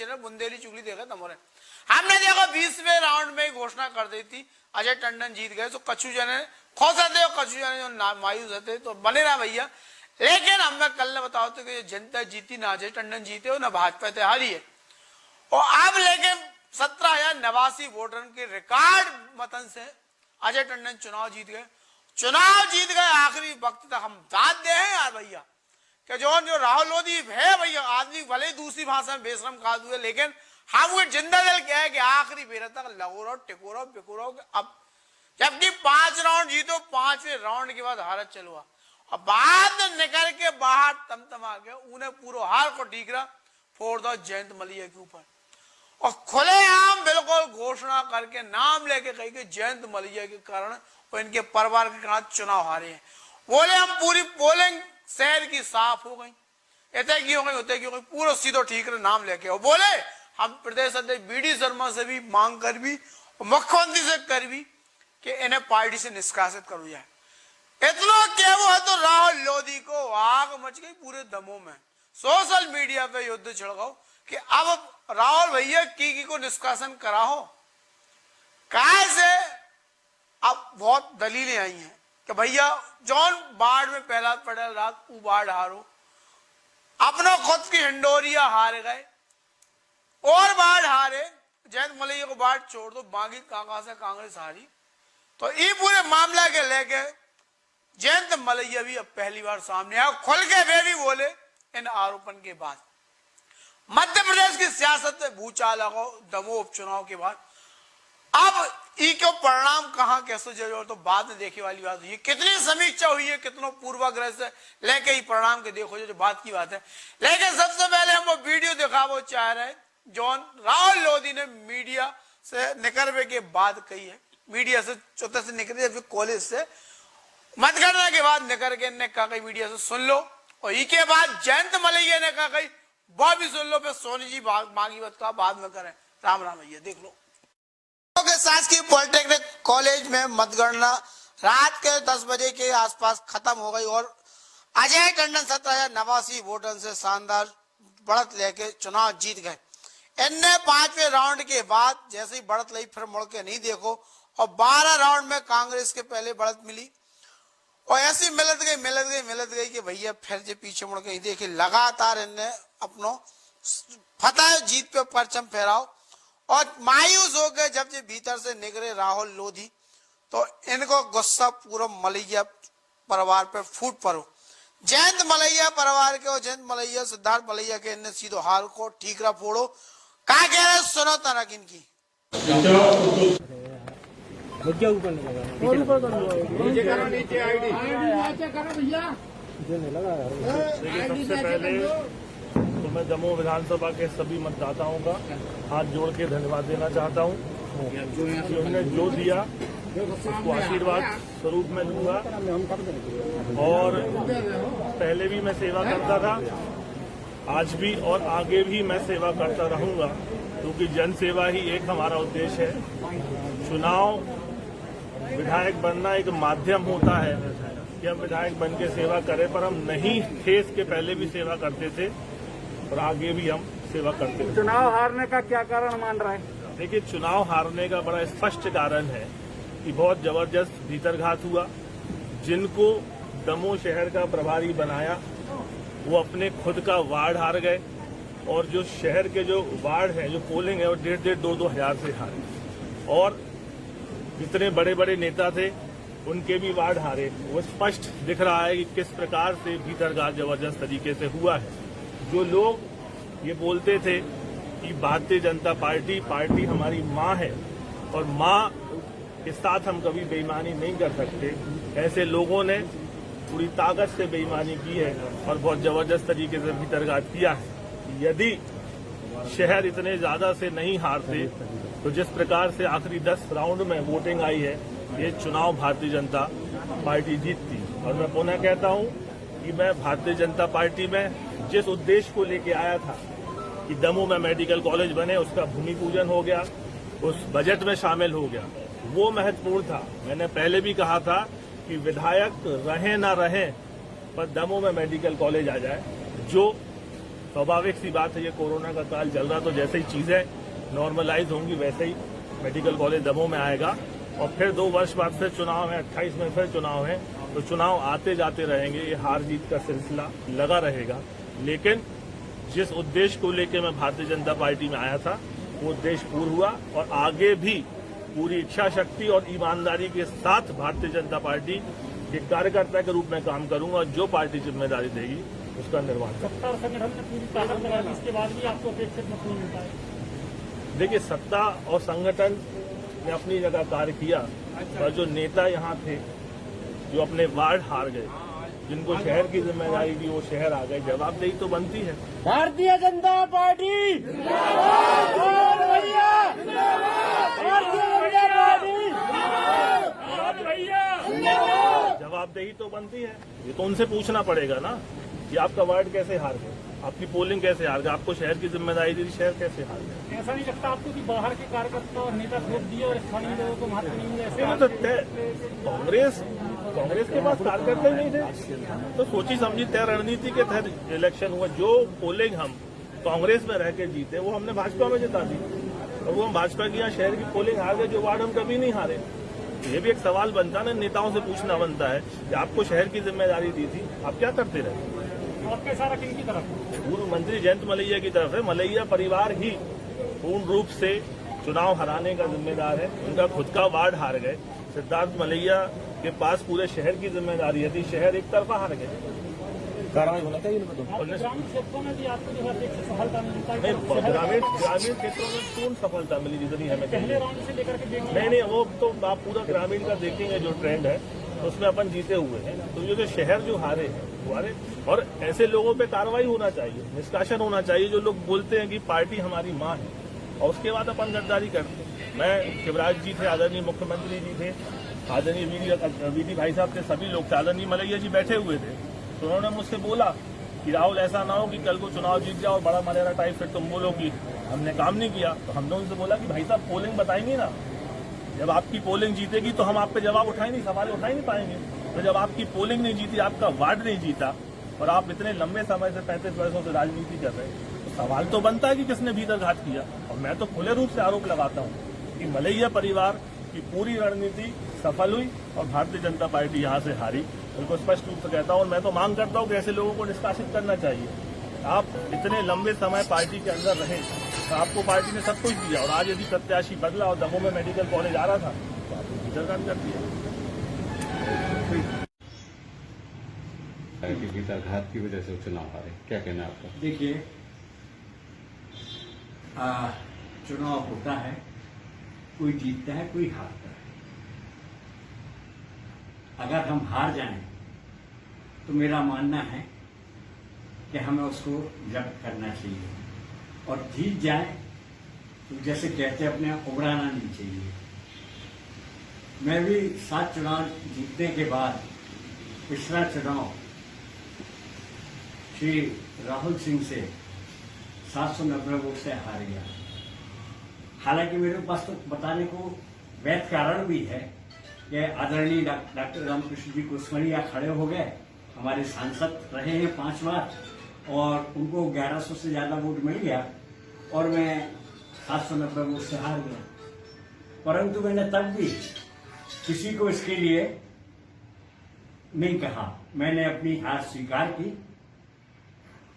Channel Bundeli चुगली देखा तमोरे। हमने देखा 20वें राउंड में घोषणा कर दी थी अजय टंडन जीत गए, तो कच्छू जने खोसा थे और कच्छू जने जो मायूस थे तो बने रहा भैया। लेकिन हमें कल ने बताओ तो कि जनता जीती ना अजय टंडन जीते हो ना भाजपा थे हारी है। और अब लेकिन 17,089 वोटर के रिकॉर्ड मतन से अजय टंडन चुनाव जीत गए। आखिरी वक्त तक हम दाद दे हैं यार भैया कि जो राहुल लोधी है भैया, आदमी भले ही दूसरी भाषा में बेशरम खा हुए, लेकिन हम वो जिंदा दिल क्या है कि आखिरी बेरा तक लगो रहो टिको रहो बिको रहो। अब जबकि 5 राउंड जीतो, 5वें राउंड के बाद हारत चलुआ और बाद निकल के बाहर तमतमा गया, उन्हें पूरा हार को ठीकरा फोड़ दो जयंत मलिया के ऊपर और खुलेआम बिल्कुल घोषणा करके नाम लेके कही कि जयंत मलिया के कारण और इनके परिवार के कारण चुनाव हारे हैं। बोले हम पूरी पोलिंग शहर की साफ हो गई, इतने की हो गई उतने की हो गई, पूरा सीधो ठीक नाम लेके। और बोले हम प्रदेश अध्यक्ष बीडी शर्मा से भी मांग कर भी और मुख्यमंत्री से कर भी कि इन्हें पार्टी से निष्कासित करो जाए। इतना क्या वो है तो राहुल लोधी को आग मच गई पूरे दमों में, सोशल मीडिया पे युद्ध छिड़ गया कि अब राहुल भैया की को निष्कासन कराओ। कैसे अब बहुत दलीलें आई हैं कि भैया जौन बाढ़ में पहला पड़े रात वो बाढ़ हारो, अपना खुद की हिंडोरिया हार गए और बाढ़ हारे, जयंत मलिया को बाढ़ छोड़ दो, बागी काका से कांग्रेस हारी। तो ये पूरे मामला के लेके जयंत मलिया भी अब पहली बार सामने आया, खुल के वे भी बोले इन आरोपन के बाद। मध्य प्रदेश की सियासत में भूचाल लगाओ दमोह उपचुनाव के बाद। अब ई को परिणाम कहां कैसे जो तो बाद में देखे वाली बात हुई, कितनी समीक्षा हुई है, कितनों पूर्वाग्रह से लेके ही परिणाम के देखो जो बात की बात है। लेकिन सबसे पहले हम वो वीडियो दिखावो चाह रहे हैं जॉन राहुल लोधी ने मीडिया से निकलने के बाद कही है, मीडिया से चौथे से निकले फिर कॉलेज से मतगणना के बाद निकल के ने कहा कही मीडिया से सुन लो, और ई के बाद जयंत मलिया ने कहा कही वह भी सुन लो, फिर सोनी जी मांगी बात का बाद में करें। राम राम भैया देख लो। शासकीय पॉलिटेक्निक कॉलेज में मतगणना रात के 10 बजे के आसपास खत्म हो गई और अजय टंडन 17,089 वोटों से शानदार बढ़त लेके चुनाव जीत गए। इनने 5वें राउंड के बाद जैसे ही बढ़त ली फिर मुड़ के नहीं देखो और 12 राउंड में कांग्रेस के पहले बढ़त मिली और ऐसी मिलत गई कि भैया फिर जो पीछे मुड़ के नहीं देखे। लगातार इनने अपनो फतह जीत पे परचम फहराओ और मायूस हो गए जब ये भीतर से निकले राहुल लोधी, तो इनको गुस्सा पूरा मलिया परिवार पे फूट पड़ो। जयंत मलिया परिवार के और जयंत मलिया सिद्धार्थ मलिया के इनने सीधो हाल को ठीकरा फोड़ो। क्या कह रहे सुनो तनक इनकी। सबसे पहले तो मैं दमोह विधानसभा के सभी मतदाताओं का हाथ जोड़ के धन्यवाद देना चाहता हूँ कि उन्होंने जो दिया उसको आशीर्वाद स्वरूप में लूंगा। और पहले भी मैं सेवा करता था, आज भी और आगे भी मैं सेवा करता रहूंगा, क्योंकि जन सेवा ही एक हमारा उद्देश्य है। चुनाव विधायक बनना एक माध्यम होता है कि हम विधायक बन के सेवा करें, पर हम नहीं थे इसके पहले भी सेवा करते थे और आगे भी हम सेवा करते हैं। चुनाव हारने का क्या कारण मान रहा है? देखिए, चुनाव हारने का बड़ा स्पष्ट कारण है कि बहुत जबरदस्त भीतरघात हुआ। जिनको दमोह शहर का प्रभारी बनाया वो अपने खुद का वार्ड हार गए और जो शहर के जो वार्ड है, जो पोलिंग है, वो 1,500-2,2 हजार से हारे और जितने बड़े बड़े नेता थे उनके भी वार्ड हारे। वो स्पष्ट दिख रहा है कि किस प्रकार से भीतरघात जबरदस्त तरीके से हुआ है। जो लोग ये बोलते थे कि भारतीय जनता पार्टी हमारी माँ है और माँ के साथ हम कभी बेईमानी नहीं कर सकते, ऐसे लोगों ने पूरी ताकत से बेईमानी की है और बहुत जबरदस्त तरीके से भीतरघात किया है। यदि शहर इतने ज्यादा से नहीं हारते तो जिस प्रकार से आखिरी 10 राउंड में वोटिंग आई है, ये चुनाव भारतीय जनता पार्टी जीतती। और मैं पुनः कहता हूं कि मैं भारतीय जनता पार्टी में जिस उद्देश्य को लेके आया था कि दमोह में मेडिकल कॉलेज बने, उसका भूमि पूजन हो गया, उस बजट में शामिल हो गया, वो महत्वपूर्ण था। मैंने पहले भी कहा था कि विधायक रहे ना रहे पर दमोह में मेडिकल कॉलेज आ जाए, जो स्वाभाविक सी बात है, ये कोरोना का काल चल रहा, तो जैसे ही चीजें नॉर्मलाइज होंगी वैसे ही मेडिकल कॉलेज दमोह में आएगा। और फिर 2 वर्ष बाद फिर चुनाव है, 28 में फिर चुनाव है, तो चुनाव आते जाते रहेंगे, ये हार जीत का सिलसिला लगा रहेगा। लेकिन जिस उद्देश्य को लेकर मैं भारतीय जनता पार्टी में आया था वो उद्देश्य पूर्ण हुआ, और आगे भी पूरी इच्छा शक्ति और ईमानदारी के साथ भारतीय जनता पार्टी के कार्यकर्ता के रूप में काम करूंगा, और जो पार्टी जिम्मेदारी देगी उसका निर्वहन करूंगा। सत्ता और संगठन में पूरी ताकत लगा दी, इसके बाद भी आपको अपेक्षित मत नहीं मिलता है। देखिए, सत्ता और संगठन ने अपनी जगह कार्य किया, और जो नेता यहाँ थे जो अपने वार्ड हार गए, जिनको शहर की जिम्मेदारी थी वो शहर आ गए, जवाबदेही तो बनती है। भारतीय जनता पार्टी जवाबदेही तो बनती है, ये तो उनसे पूछना पड़ेगा ना कि आपका वार्ड कैसे हार गए, आपकी पोलिंग कैसे हार गए, आपको शहर की जिम्मेदारी दी, शहर कैसे हार गए। ऐसा नहीं लगता आपको कि बाहर के कार्यकर्ता और नेता वोट दिए और स्थानीय लोगों को महत्व नहीं मिला? कांग्रेस के पास कार्यकर्ता ही नहीं थे, तो सोची समझी तय रणनीति के तहत इलेक्शन हुआ। जो पोलिंग हम कांग्रेस में रह के जीते वो हमने भाजपा में जिता दी, और वो हम भाजपा की यहाँ शहर की पोलिंग हार गए, जो वार्ड हम कभी नहीं हारे। ये भी एक सवाल बनता है ना, नेताओं से पूछना बनता है कि आपको शहर की जिम्मेदारी दी थी, आप क्या करते रहे। आपके सारा किन की तरफ? पूर्व मंत्री जयंत मलैया की तरफ है। मलैया परिवार ही पूर्ण रूप से चुनाव हराने का जिम्मेदार है, उनका खुद का वार्ड हार गए। सिद्धार्थ मलैया के पास पूरे शहर की जिम्मेदारी थी, शहर एक तरफा हार गए। कार्रवाई होना चाहिए ग्रामीण क्षेत्रों में भी आपको जो है सफलता मिलता है? ग्रामीण क्षेत्रों में पूर्ण सफलता मिली जितनी हमें पहले चाहिए। राउंड से लेकर के नहीं, वो तो आप पूरा ग्रामीण का देखेंगे जो ट्रेंड है उसमें अपन जीते हुए हैं। तो ये जो शहर जो हारे हैं वो हारे, और ऐसे लोगों पे कार्रवाई होना चाहिए, निष्कासन होना चाहिए जो लोग बोलते हैं कि पार्टी हमारी माँ है और उसके बाद अपन गद्दारी करते हैं। मैं शिवराज जी थे, आदरणीय मुख्यमंत्री जी थे, आदरणीय वीडी भाई साहब थे, सभी लोग थे, आदरणीय मलैया जी बैठे हुए थे, तो उन्होंने मुझसे बोला कि राहुल ऐसा ना हो कि कल को चुनाव जीत जाओ और बड़ा मलेरा टाइप फिर तुम बोलो कि हमने काम नहीं किया। तो हमने उनसे बोला कि भाई साहब पोलिंग बताएंगे ना, जब आपकी पोलिंग जीतेगी तो हम आप पे जवाब उठाए नहीं, सवाल उठा ही नहीं पाएंगे। तो जब आपकी पोलिंग नहीं जीती, आपका वार्ड नहीं जीता, और आप इतने लंबे समय से 35 वर्षों से राजनीति कर रहे हैं, तो सवाल तो बनता है कि किसने भीतर घात किया। और मैं तो खुले रूप से आरोप लगाता हूँ कि मलैया परिवार की पूरी रणनीति सफल हुई और भारतीय जनता पार्टी यहाँ से हारी। उनको स्पष्ट रूप से कहता हूँ, और मैं तो मांग करता हूँ कि ऐसे लोगों को निष्कासित करना चाहिए। आप इतने लंबे समय पार्टी के अंदर रहे, तो आपको पार्टी ने सब कुछ दिया, और आज यदि प्रत्याशी बदला और दमोह में मेडिकल कॉलेज आ रहा था तो आपको भीतरघात कर दिया। कि भीतरघात की वजह से चुनाव हारे, क्या कहना है आपका? देखिए, चुनाव होता है, कोई जीतता है, कोई हारता है। अगर हम हार जाएं तो मेरा मानना है कि हमें उसको जब्त करना चाहिए, और जीत जाए तो जैसे कहते हैं अपने उबराना नहीं चाहिए। मैं भी 7 चुनाव जीतने के बाद पिछला चुनाव श्री राहुल सिंह से 790 वोट से हार गया। हालांकि मेरे पास तो बताने को वैध कारण भी है कि आदरणीय डॉक्टर रामकृष्ण जी कुशमरिया खड़े हो गए, हमारे सांसद रहे हैं 5 बार, और उनको 1100 से ज्यादा वोट मिल गया और मैं 790 वोट से हार गया। परंतु मैंने तब भी किसी को इसके लिए नहीं कहा, मैंने अपनी हार स्वीकार की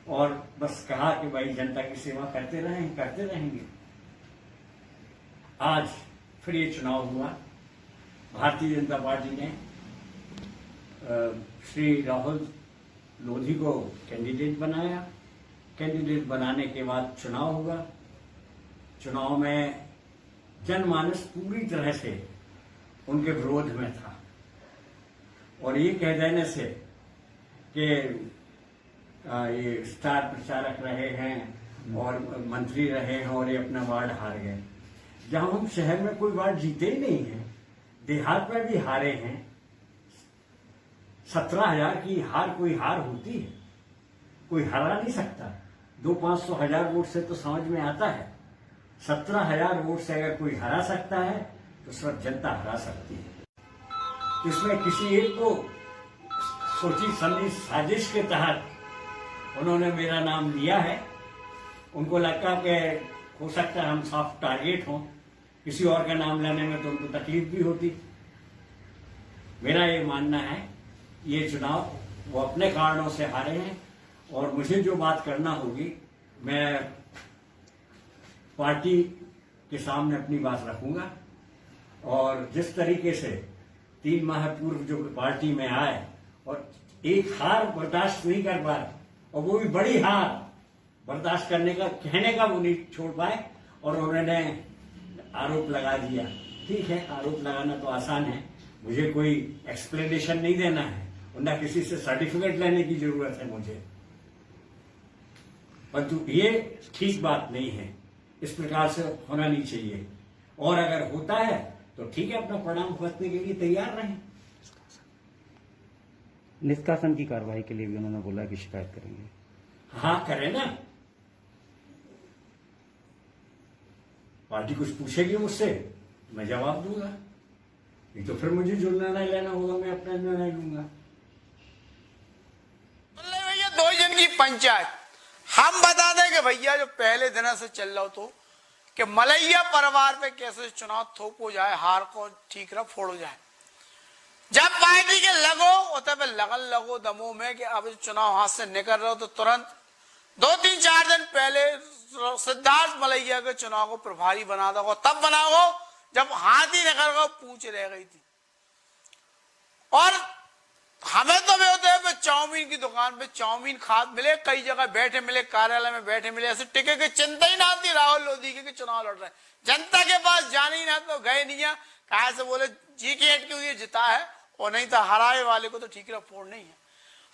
और बस कहा कि भाई जनता की सेवा करते रहेंगे। आज फिर ये चुनाव हुआ, भारतीय जनता पार्टी ने श्री राहुल लोधी को कैंडिडेट बनाया। कैंडिडेट बनाने के बाद चुनाव हुआ। चुनाव में जनमानस पूरी तरह से उनके विरोध में था, और ये कह देने से कि ये स्टार प्रचारक रहे हैं और मंत्री रहे हैं और ये अपना वार्ड हार गए, जहां हम शहर में कोई वार्ड जीते ही नहीं है, देहात में भी हारे हैं। 17,000 की हार कोई हार होती है? कोई हरा नहीं सकता। 200-500 वोट से तो समझ में आता है, 17,000 वोट से अगर कोई हरा सकता है तो सिर्फ जनता हरा सकती है। इसमें किसी एक को सोची समझी साजिश के तहत उन्होंने मेरा नाम लिया है। उनको लगता कि हो सकता है हम सॉफ्ट टारगेट हों, किसी और का नाम लेने में तो उनको तकलीफ भी होती। मेरा ये मानना है ये चुनाव वो अपने कारणों से हारे हैं और मुझे जो बात करना होगी मैं पार्टी के सामने अपनी बात रखूंगा। और जिस तरीके से 3 माह पूर्व जो पार्टी में आए और एक हार बर्दाश्त नहीं कर पाए, और वो भी बड़ी हार बर्दाश्त करने का कहने का वो नहीं छोड़ पाए और उन्होंने आरोप लगा दिया। ठीक है, आरोप लगाना तो आसान है, मुझे कोई एक्सप्लेनेशन नहीं देना है और न किसी से सर्टिफिकेट लेने की जरूरत है मुझे, परंतु ये ठीक बात नहीं है, इस प्रकार से होना नहीं चाहिए। और अगर होता है तो ठीक है, अपना परिणाम भुगतने के लिए तैयार रहें। निष्कासन की कार्रवाई के लिए भी उन्होंने बोला कि शिकायत करेंगे। हाँ, करें ना, पार्टी कुछ पूछेगी मुझसे, मैं जवाब दूंगा। नहीं तो फिर मुझे जो निर्णय लेना होगा मैं अपना निर्णय लूंगा। भैया 2 जन की पंचायत, हम बता दें कि भैया जो पहले दिन से चल रहा हो तो कि मलैया परिवार पे कैसे चुनाव थोप हो जाए, हार को ठीक रहा फोड़ हो जाए। जब पार्टी के लगो उतने पे लगन लगो दमों में कि अब चुनाव हाथ से निकल रहे हो तो तुरंत 2-3-4 दिन पहले सिद्धार्थ मलैया के चुनाव को प्रभारी बना दो, तब बनाओ जब हाथ ही निकल गए, पूछ रह गई थी। और हमें तो भी होते हैं चाउमीन की दुकान पे चाउमीन खा मिले, कई जगह बैठे मिले, कार्यालय में बैठे मिले, ऐसे टिके की चिंता ही ना आती राहुल लोधी के चुनाव लड़ रहे हैं। जनता के पास जाने ही ना तो गए नहीं है, कहा से बोले जी की हेड क्यों ये जिता है और नहीं तो हराए वाले को तो ठीक रहा फोड़ नहीं है।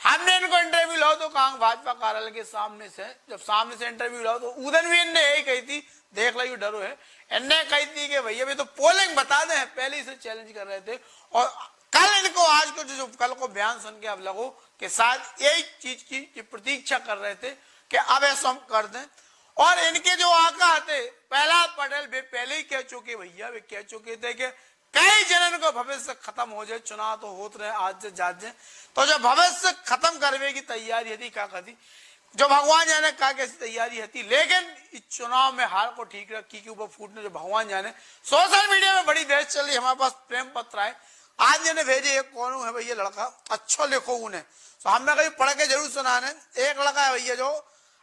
हमने इनको इंटरव्यू लो तो कहा भाजपा कार्यालय के सामने से, जब सामने से इंटरव्यू लो तो उधर भी इनने यही कही थी, देख लो डरो है, इनने कही थी कि भैया भी तो पोलिंग बता दें, पहले से चैलेंज कर रहे थे। और कल इनको आज को जो कल को बयान सुन के अब लगो कि शायद यही चीज की प्रतीक्षा कर रहे थे कि अब ऐसा हम कर दें। और इनके जो आका थे प्रहलाद पटेल वे पहले ही कह चुके, भैया वे कह चुके थे कि कई जनन को भविष्य खत्म हो जाए, चुनाव तो होते रहे आज से जात जाए, तो जब भविष्य खत्म करने की तैयारी थी क्या कहती, जो भगवान जाने कहा कैसी तैयारी थी, लेकिन इस चुनाव में हार को ठीक रखी के ऊपर फूटने जो भगवान जाने। सोशल मीडिया में बड़ी बहस चल रही, हमारे पास प्रेम पत्र आए, आज मैंने भेजे, एक कौन है भैया लड़का, अच्छा लिखो उन्हें, तो हमने कहीं पढ़ के जरूर सुनाने। एक लड़का है भैया जो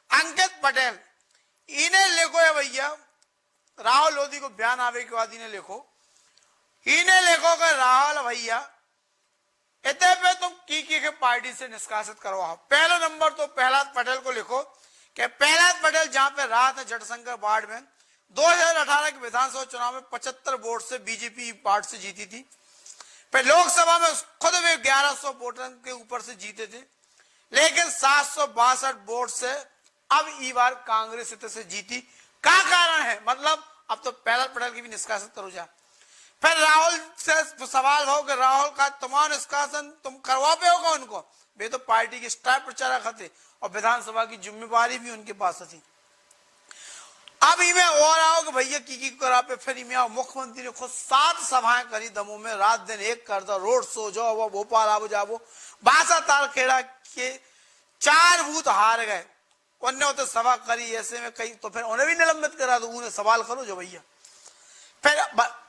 अंकित पटेल, इन्हें लिखो है भैया, राहुल लोधी को बयान आवे के बाद इन्हें लिखो, इन्हें लिखो कि राहुल भैया इतने पे तुम की के पार्टी से निष्कासित करवाओ। पहला नंबर तो प्रहलाद पटेल को लिखो कि प्रहलाद पटेल जहां पे रहा था जटशंकर वार्ड में 2018 के विधानसभा चुनाव में 75 वोट से बीजेपी पार्टी से जीती थी, फिर लोकसभा में खुद वे 1100 वोटों के ऊपर से जीते थे, लेकिन 762 वोट से अब ई बार कांग्रेस से जीती। क्या कारण है, मतलब अब तो प्रहलाद पटेल की भी निष्कासित करो जा। फिर राहुल से सवाल हो कि राहुल का तुम्हारा निष्कासन तुम करवा पे होगा उनको, वे तो पार्टी के स्टार प्रचारक थे और विधानसभा की जिम्मेवारी भी उनके पास थी। अब इमें और आओ कि भैया की करा पे, फिर इमें आओ मुख्यमंत्री ने खुद 7 सभाएं करी दमों में, रात दिन एक करता, रोड शो जाओ, भोपाल आओ जाओ, बासा तारखेड़ा के 4 बूथ हार गए, उन्होंने तो सभा करी, ऐसे में कई तो फिर उन्हें भी निलंबित करा दो, उन्हें सवाल करो जो भैया। फिर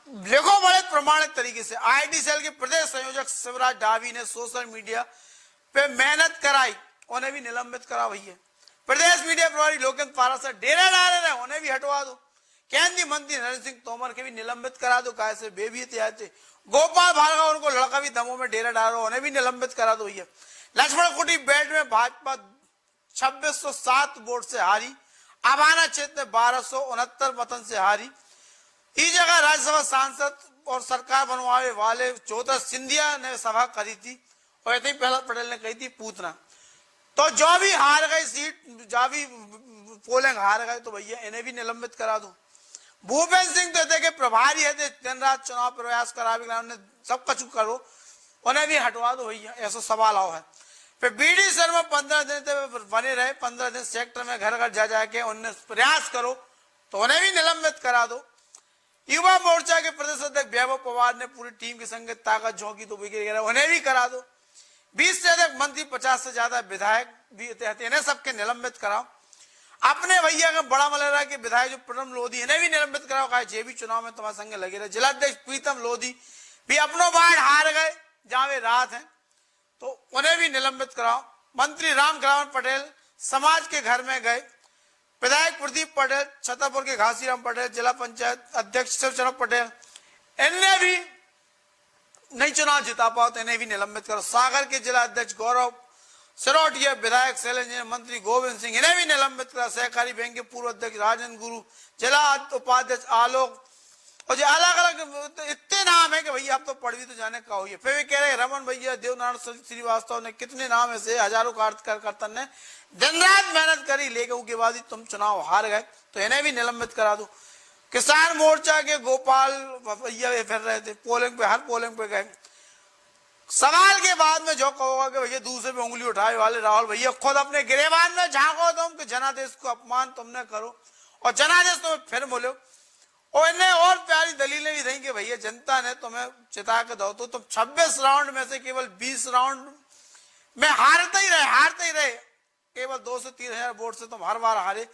देखो बड़े प्रमाणित तरीके से आईटी सेल के प्रदेश संयोजक शिवराज डावी ने सोशल मीडिया पे मेहनत कराई, उन्हें भी निलंबित करा भैया। प्रदेश मीडिया प्रभारी लोकेंद्र पारा से डेरा डाले रहे, उन्हें भी हटवा दो। केंद्रीय मंत्री नरेंद्र सिंह तोमर के भी निलंबित करा दो, कैसे वे भी तैयार थे। गोपाल भार्गव उनको लड़का भी दमों में डेरा डाल रहा, उन्हें भी निलंबित करा दो भैया। लक्ष्मण कुटी बेल्ट में भाजपा 2607 वोट से हारी, अबाना क्षेत्र में 1269 मतन से हारी। इस जगह राज्यसभा सांसद और सरकार बनवाने वाले ज्योतिष सिंधिया ने सभा करी थी और इतनी प्रहलाद पटेल ने कही थी पूतना। तो जो भी हार गए सीट, जो भी पोलिंग हार गए, तो भैया इन्हें भी निलंबित करा दो। भूपेंद्र सिंह तो थे कि प्रभारी है, दिन रात चुनाव प्रयास करा भी, सब कछु करो, उन्हें भी हटवा दो भैया, ऐसा सवाल आओ है। फिर बीडी शर्मा 15 दिन बने रहे, 15 दिन सेक्टर में घर घर जा जाके उन्हें प्रयास करो, तो उन्हें भी निलंबित करा दो। युवा मोर्चा के प्रदेश अध्यक्ष वैभव पवार ने पूरी टीम के संग ताकत झोंकी, तो उन्हें भी करा दो। 20 से अधिक मंत्री, 50 से ज्यादा विधायक भी तहत इन्हें सबके निलंबित कराओ। अपने भैया के बड़ा मलेरा के विधायक जो प्रणब लोधी इन्हें भी निलंबित कराओ, कहा जे भी चुनाव में तुम्हारे संग लगे रहे। जिलाध्यक्ष प्रीतम लोधी भी अपनों वार्ड हार गए जहां वे राहत हैं, तो उन्हें भी निलंबित कराओ। मंत्री राम खिलावन पटेल समाज के घर में गए। विधायक प्रदीप पटेल छतरपुर के घासीराम पटेल, जिला पंचायत अध्यक्ष शिवचरण पटेल, इन्हें भी नहीं चुनाव जिता पाओ तो इन्हें भी निलंबित करो। सागर के जिला अध्यक्ष गौरव सिरोटिया, विधायक शैलेंद्र, मंत्री गोविंद सिंह, इन्हें भी निलंबित करा। सहकारी बैंक के पूर्व अध्यक्ष राजेंद्र गुरु, जिला उपाध्यक्ष आलोक, और जो अलग अलग इतने नाम है कि भैया आप तो पढ़ भी तो जाने का हुई है। फिर भी कह रहे रमन भैया, देवनारायण श्रीवास्तव ने, कितने नाम ऐसे हजारों कार्यकर्ता ने दिन रात मेहनत करी, लेकिन उसके बाद ही तुम चुनाव हार गए, तो इन्हें भी निलंबित करा दो। किसान मोर्चा के गोपाल भैया फिर रहे थे पोलिंग पे, हर पोलिंग पे गए। सवाल के बाद में जो कहोगा कि भैया दूसरे पे उंगली उठाए वाले राहुल भैया, खुद अपने गिरेबान में झांको तुम कि जनादेश को अपमान तुमने करो, और जनादेश तुम्हें फिर बोलो। और इन्हें और प्यारी दलीलें भी दी कि भैया जनता ने तुम्हें चिता के दो, तो तुम 26 राउंड में से केवल 20 राउंड में हारते ही रहे, केवल 2 से 3 हजार वोट से तुम हर बार हारे।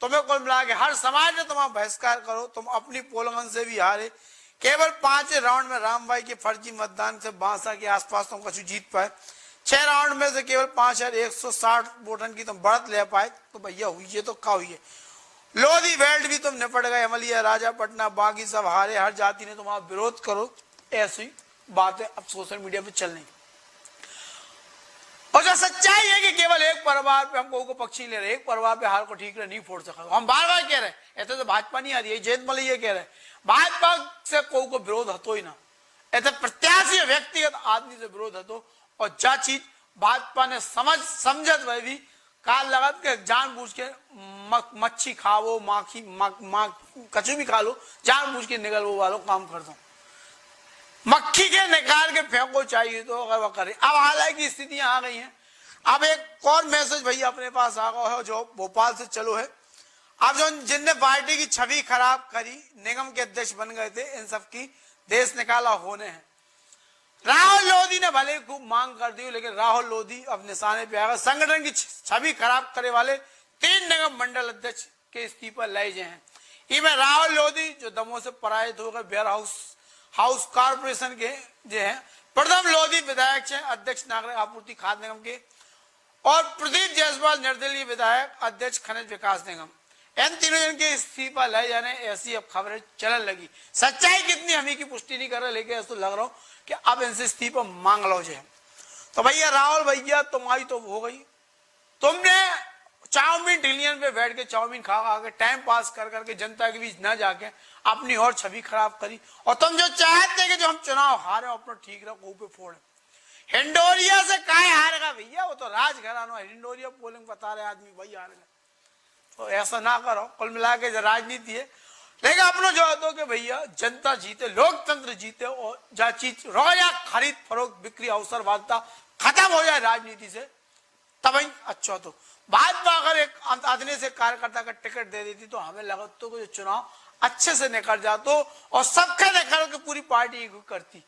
तुम्हें कुल मिला के हर समाज ने तुम्हारा बहिष्कार करो, तुम अपनी पोलगन से भी हारे। केवल 5 राउंड में राम भाई के फर्जी मतदान से बांसा के आसपास तुम कछु जीत पाए। 6 राउंड में से केवल 5160 वोटन की तुम बढ़त ले पाए, तो भैया हुई है तो क्या हुई है। लोधी बेल्ट भी तुम निपट गए, अमलिया, राजा पटना, बाकी सब हारे। हर जाति ने तुम्हारा विरोध करो, ऐसी बातें अब सोशल मीडिया पे चल रही। और जो सच्चाई है कि केवल एक परिवार पे हम को पक्षी ले रहे, एक परिवार पे हार को ठीक नहीं फोड़ सका। हम बार बार कह रहे ऐसे तो भाजपा नहीं आ रही है, जयंत मलैया कह रहे भाजपा से को विरोध हतो ही ना, ऐसे प्रत्याशी व्यक्तिगत आदमी से विरोध हतो। और जा चीज भाजपा ने समझत वह भी काल लगत के जानबूझ के मच्छी खाओ, माखी कछु भी खा लो, जानबूझ के निकल वो वालों काम कर दो। मक्खी के निकाल के फेंको चाहिए तो अगर वह करे। अब हालांकि स्थितियां आ गई हैं। अब एक और मैसेज भैया अपने पास आ गया है जो भोपाल से चलो है। अब जो जिनने पार्टी की छवि खराब करी, निगम के अध्यक्ष बन गए थे, इन सब की देश निकाला होने हैं। राहुल लोधी ने भले खूब मांग कर दी, लेकिन राहुल लोधी अब निशाने पे आएगा। संगठन की छवि खराब करे वाले 3 निगम मंडल अध्यक्ष के इस्तीफा लाए गए हैं। इनमें राहुल लोधी जो दमोह से पराजित हो गए, वेयर हाउस कॉर्पोरेशन के जो है। प्रथम लोधी विधायक है, अध्यक्ष नागरिक आपूर्ति खाद्य निगम के, और प्रदीप जायसवाल निर्दलीय विधायक, अध्यक्ष खनिज विकास निगम। इन तीनों जन के इस्तीफा लाए जाने ऐसी अब खबरें चलन लगी। सच्चाई कितनी हमें की पुष्टि नहीं कर रहे, लेकिन ऐसा लग रहा हो कि अब इनसे इस्तीफा मांग लो जो है। तो भैया राहुल भैया तुम्हारी तो हो गई, तुमने चाउमीन टिलियन पे बैठ के चाउमीन खा के टाइम पास कर करके जनता के बीच न जाके अपनी और छवि खराब करी। और तुम जो चाहते कि जो हम चुनाव हारे अपना ठीक रहो को पे फोड़े। हिंडोरिया से काहे हारेगा भैया, वो तो राजघराना है। हिंडोरिया पोलिंग बता रहे आदमी वही हारेगा, तो ऐसा ना करो। कुल मिला के राजनीति है, लेकिन अपना जो दो कि भैया जनता जीते, लोकतंत्र जीते, और जा चीज रोजा खरीद फरोख्त बिक्री अवसरवादिता खत्म हो जाए राजनीति से, तब ही अच्छा। तो भाजपा अगर एक आदमी से कार्यकर्ता का टिकट दे देती तो हमें लगा तो कि चुनाव अच्छे से निकल जातो और सबका निकल के पूरी पार्टी करती।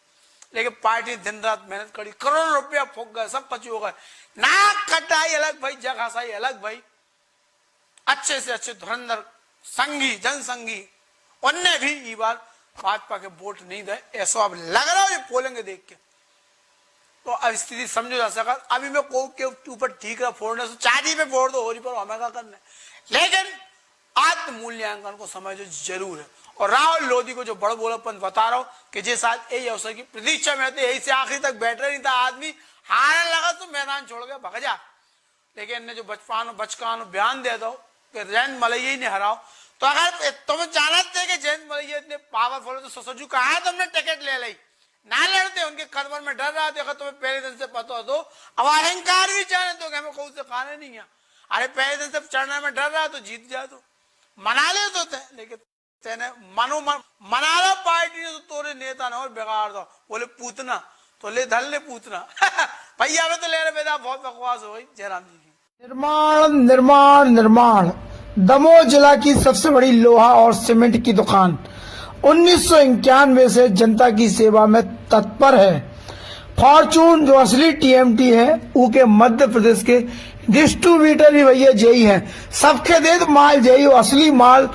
लेकिन पार्टी दिन रात मेहनत करी, करोड़ों रुपया फूक गए, सब कचू हो गए। नाक कटाई अलग भाई, जगह साई अलग भाई। अच्छे से अच्छे धुरंधर संघी जनसंघी उनने भी ये बार भाजपा के वोट नहीं दे, ऐसा अब लग रहा है पोलेंगे देख के। तो अब स्थिति समझो जा सका। अभी मैं को के ऊपर ठीक है फोड़ने से चांदी पे फोड़ दो, होरी पर हमें क्या करना है, लेकिन आत्म मूल्यांकन को समझो जरूर है। और राहुल लोधी को जो बड़ बोलापन बता रहा हूं कि जिस आज यही अवसर की प्रतीक्षा में यही से आखिरी तक बैठ रहे नहीं था, आदमी हारने लगा तो मैदान छोड़ के भग जा। लेकिन इन्हें जो बचकान बयान दे दो कि जयंत मलैया ही ने हराओ, तो अगर तुम जानते कि जयंत मलैया इतने पावरफुल है तो ससुजू कहा है तुमने टिकट ले ली ना लड़ते। उनके कदमों में डर रहा था, तुम्हें पहले दिन से पता हो तो अब अहंकार भी चाहे तो हमें कौन से खाने नहीं है। अरे पहले दिन से चढ़ने में डर रहा तो जीत जाए तो मना ले तो थे, लेकिन तेने मना लो पार्टी ने तो तोरे नेता ने और बिगाड़ दो। बोले पूतना तो ले धल ले पूतना भैया में तो ले रहे बेटा बहुत बकवास हो गई। जयराम जी की निर्माण दमोह जिला की सबसे बड़ी लोहा और सीमेंट की दुकान 1991 से जनता की सेवा में तत्पर है। फॉर्चून जो असली टीएमटी है वो के मध्य प्रदेश के डिस्ट्रीब्यूटर भी भैया यही है। सबके दे तो माल यही, असली माल,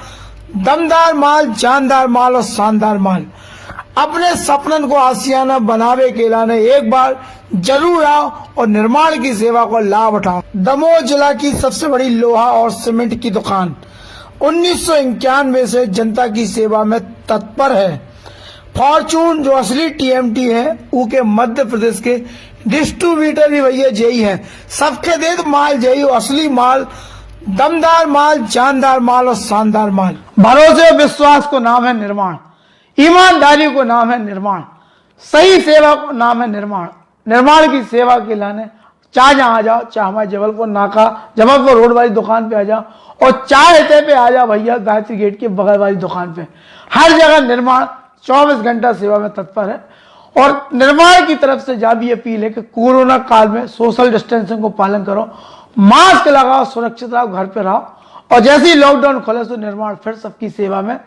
दमदार माल, जानदार माल और शानदार माल। अपने सपनन को आसियाना बनावे के लाने एक बार जरूर आओ और निर्माण की सेवा को लाभ उठाओ। दमोह जिला की सबसे बड़ी लोहा और सीमेंट की दुकान 1991 से जनता की सेवा में तत्पर है। फॉर्चून जो असली टीएमटी है, उनके मध्य प्रदेश के डिस्ट्रीब्यूटर भी भैया यही है। सबके दे तो माल यही, असली माल, दमदार माल, जानदार माल और शानदार माल। भरोसे और विश्वास को नाम है निर्माण, ईमानदारी को नाम है निर्माण, सही सेवा को नाम है निर्माण। निर्माण की सेवा के लाने चाहे जहां आ जाओ, चाहे हमारे जबलपुर नाका, जबलपुर रोड वाली दुकान पे आ जाओ और चाहे पे आ जाओ भैया गायत्री गेट के बगल वाली दुकान पे। हर जगह निर्माण 24 घंटा सेवा में तत्पर है। और निर्माण की तरफ से जा भी अपील है कि कोरोना काल में सोशल डिस्टेंसिंग को पालन करो, मास्क लगाओ, सुरक्षित रहो, घर पे रहो और जैसे ही लॉकडाउन खोले तो निर्माण फिर सबकी सेवा में